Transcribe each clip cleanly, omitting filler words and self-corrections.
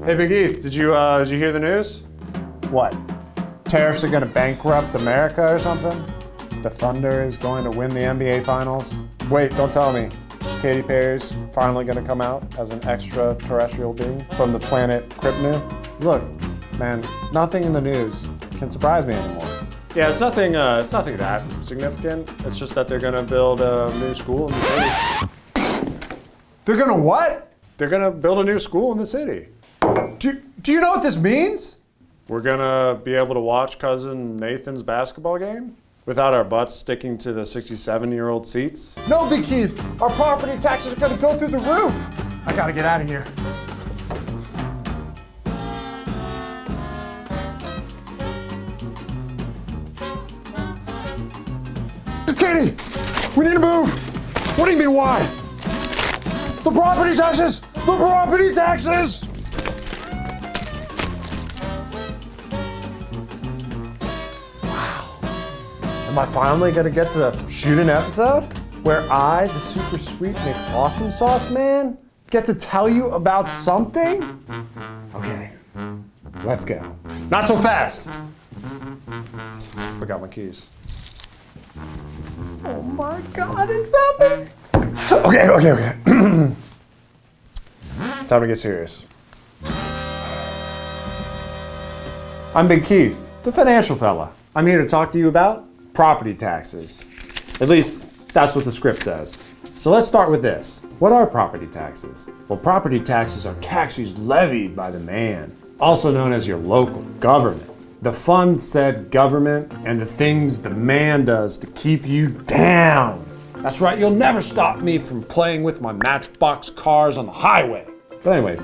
Hey, Big Heath, did you hear the news? What? Tariffs are gonna bankrupt America or something? The Thunder is going to win the NBA Finals? Wait, don't tell me. Katy Perry's finally gonna come out as an extraterrestrial being from the planet Krypton? Look, man, nothing in the news can surprise me anymore. Yeah, it's nothing that significant. It's just that they're gonna build a new school in the city. They're gonna what? They're gonna build a new school in the city. Do you know what this means? We're gonna be able to watch cousin Nathan's basketball game without our butts sticking to the 67-year-old seats. No, Big Keith, our property taxes are gonna go through the roof. I gotta get out of here. Katie, we need to move. What do you mean, why? The property taxes! The property taxes! Am I finally gonna get to shoot an episode where I, the super sweet McAwesome sauce man, get to tell you about something? Okay, let's go. Not so fast! Forgot my keys. Oh my God, it's happening! Okay. Time to get serious. I'm Big Keith, the financial fella. I'm here to talk to you about property taxes. At least that's what the script says. So let's start with this. What are property taxes? Well, property taxes are taxes levied by the man, also known as your local government. The funds said government and the things the man does to keep you down. That's right, you'll never stop me from playing with my Matchbox cars on the highway. But anyway,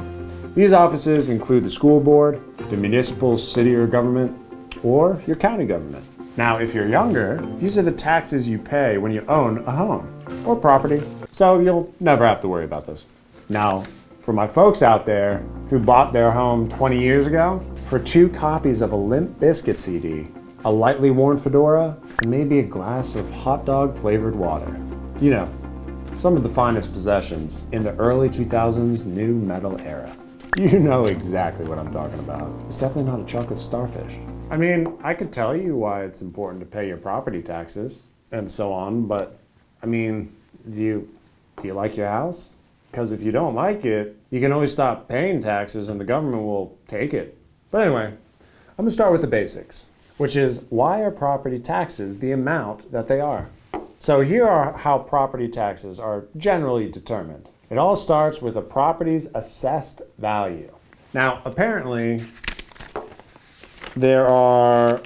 these offices include the school board, the municipal city or government, or your county government. Now, if you're younger, these are the taxes you pay when you own a home or property, so you'll never have to worry about this. Now, for my folks out there who bought their home 20 years ago, for 2 copies of a Limp Bizkit CD, a lightly worn fedora, and maybe a glass of hot dog flavored water. You know, some of the finest possessions in the early 2000s nu metal era. You know exactly what I'm talking about. It's definitely not a chocolate starfish. I mean, I could tell you why it's important to pay your property taxes and so on, but I mean, do you like your house? Because if you don't like it, you can always stop paying taxes and the government will take it. But anyway, I'm gonna start with the basics, which is why are property taxes the amount that they are? So here are how property taxes are generally determined. It all starts with a property's assessed value. Now, apparently, there are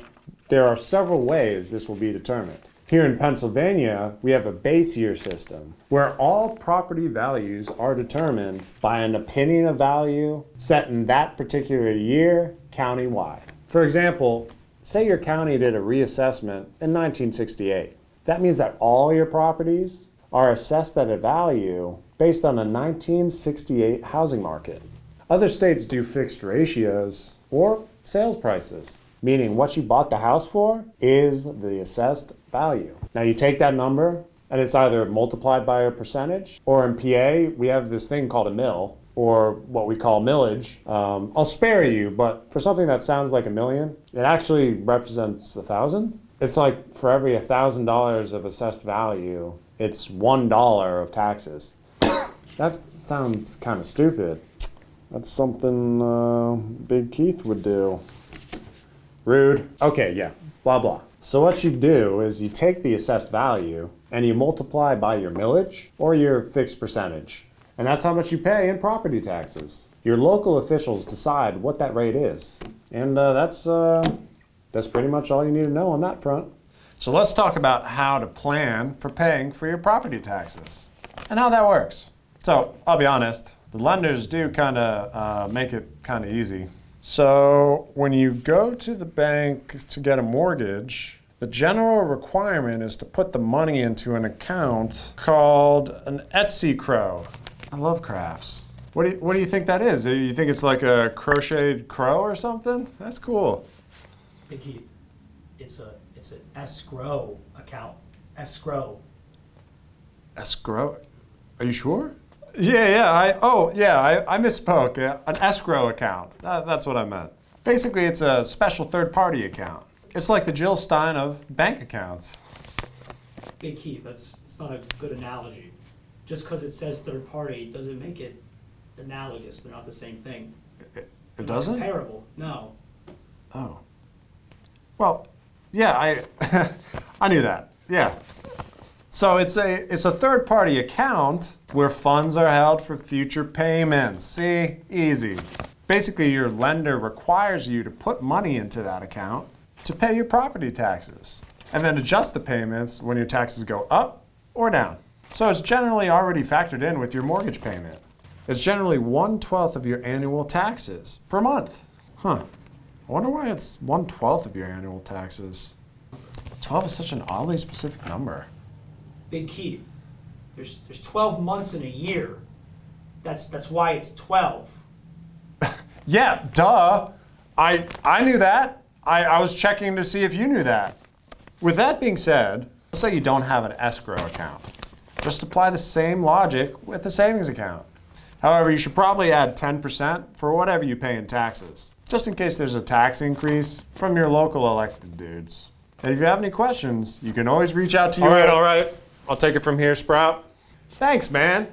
several ways this will be determined. Here in Pennsylvania, we have a base year system where all property values are determined by an opinion of value set in that particular year, county-wide. For example, say your county did a reassessment in 1968. That means that all your properties are assessed at a value based on a 1968 housing market. Other states do fixed ratios or sales prices, meaning what you bought the house for is the assessed value. Now you take that number and it's either multiplied by a percentage, or in PA, we have this thing called a mill, or what we call millage. I'll spare you, but for something that sounds like a million, it actually represents 1,000. It's like for every $1,000 of assessed value, it's $1 of taxes. That sounds kind of stupid. That's something Big Keith would do. Rude. Okay, yeah, blah, blah. So what you do is you take the assessed value and you multiply by your millage or your fixed percentage. And that's how much you pay in property taxes. Your local officials decide what that rate is. And that's pretty much all you need to know on that front. So let's talk about how to plan for paying for your property taxes and how that works. So I'll be honest, the lenders do kind of make it kind of easy. So when you go to the bank to get a mortgage, the general requirement is to put the money into an account called an Etsy crow. I love crafts. What do you think that is? You think it's like a crocheted crow or something? That's cool. Hey Keith, it's an escrow account. Escrow. Escrow? Are you sure? I misspoke. An escrow account. That's what I meant. Basically, it's a special third-party account. It's like the Jill Stein of bank accounts. Big Keith, it's not a good analogy. Just because it says third party doesn't make it analogous. They're not the same thing. It doesn't? Comparable, no. Oh. Well, yeah, I knew that. Yeah. So it's a third-party account where funds are held for future payments. See? Easy. Basically, your lender requires you to put money into that account to pay your property taxes, and then adjust the payments when your taxes go up or down. So it's generally already factored in with your mortgage payment. It's generally 1/12 of your annual taxes per month. Huh. I wonder why it's 1/12 of your annual taxes. 12 is such an oddly specific number. Big Keith, there's 12 months in a year. That's why it's 12. Yeah, duh. I knew that. I was checking to see if you knew that. With that being said, let's say you don't have an escrow account. Just apply the same logic with a savings account. However, you should probably add 10% for whatever you pay in taxes, just in case there's a tax increase from your local elected dudes. And if you have any questions, you can always reach out to you. All right. I'll take it from here, Sprout. Thanks, man.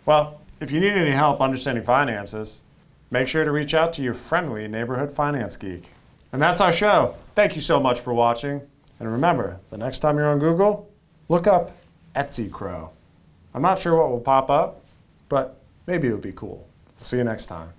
Well, if you need any help understanding finances, make sure to reach out to your friendly neighborhood finance geek. And that's our show. Thank you so much for watching. And remember, the next time you're on Google, look up Etsy Crow. I'm not sure what will pop up, but maybe it'll be cool. See you next time.